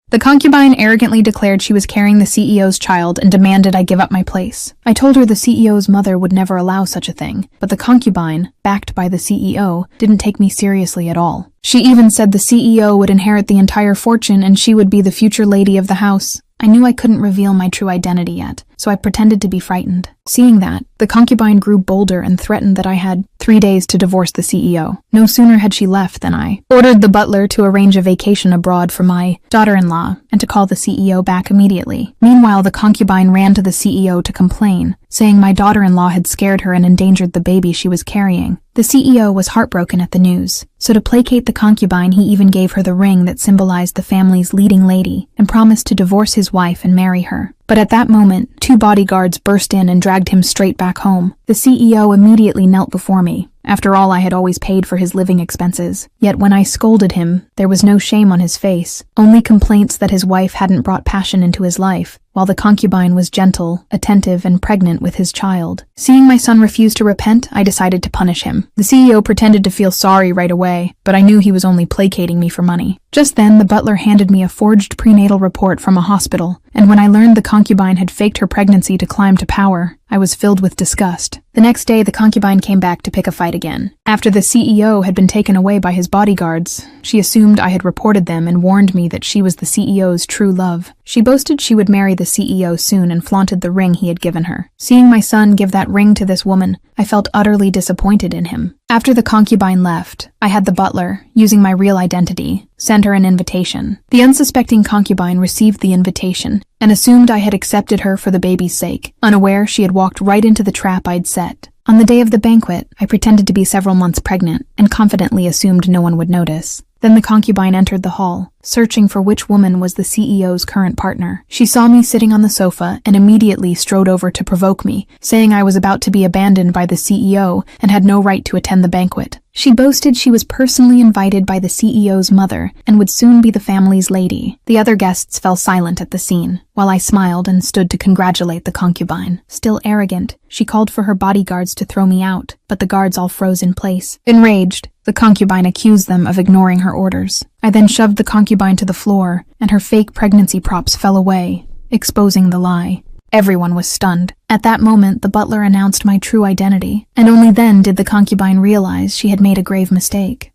The concubine arrogantly declared she was carrying the CEO's child and demanded I give up my place. I told her the CEO's mother would never allow such a thing, but the concubine, backed by the CEO, didn't take me seriously at all. She even said the CEO would inherit the entire fortune and she would be the future lady of the house. I knew I couldn't reveal my true identity yet, so I pretended to be frightened. Seeing that, the concubine grew bolder and threatened that I had 3 days to divorce the CEO. No sooner had she left than I ordered the butler to arrange a vacation abroad for my daughter-in-law and to call the CEO back immediately. Meanwhile, the concubine ran to the CEO to complain, saying my daughter-in-law had scared her and endangered the baby she was carrying. The CEO was heartbroken at the news, so to placate the concubine, he even gave her the ring that symbolized the family's leading lady and promised to divorce his wife and marry her. But at that moment, 2 bodyguards burst in and dragged him straight back home. The CEO immediately knelt before me. After all, I had always paid for his living expenses. Yet when I scolded him, there was no shame on his face, only complaints that his wife hadn't brought passion into his life, while the concubine was gentle, attentive, and pregnant with his child. Seeing my son refuse to repent, I decided to punish him. The CEO pretended to feel sorry right away, but I knew he was only placating me for money. Just then, the butler handed me a forged prenatal report from a hospital, and when I learned the concubine had faked her pregnancy to climb to power, I was filled with disgust. The next day, the concubine came back to pick a fight again. After the CEO had been taken away by his bodyguards, she assumed I had reported them and warned me that she was the CEO's true love. She boasted she would marry the CEO soon and flaunted the ring he had given her. Seeing my son give that ring to this woman, I felt utterly disappointed in him. After the concubine left, I had the butler, using my real identity, send her an invitation. The unsuspecting concubine received the invitation and assumed I had accepted her for the baby's sake, unaware she had walked right into the trap I'd set. On the day of the banquet, I pretended to be several months pregnant and confidently assumed no one would notice. Then the concubine entered the hall, searching for which woman was the CEO's current partner. She saw me sitting on the sofa and immediately strode over to provoke me, saying I was about to be abandoned by the CEO and had no right to attend the banquet. She boasted she was personally invited by the CEO's mother and would soon be the family's lady. The other guests fell silent at the scene, while I smiled and stood to congratulate the concubine. Still arrogant, she called for her bodyguards to throw me out, but the guards all froze in place. Enraged, the concubine accused them of ignoring her orders. I then shoved the concubine to the floor, and her fake pregnancy props fell away, exposing the lie. Everyone was stunned. At that moment, the butler announced my true identity, and only then did the concubine realize she had made a grave mistake.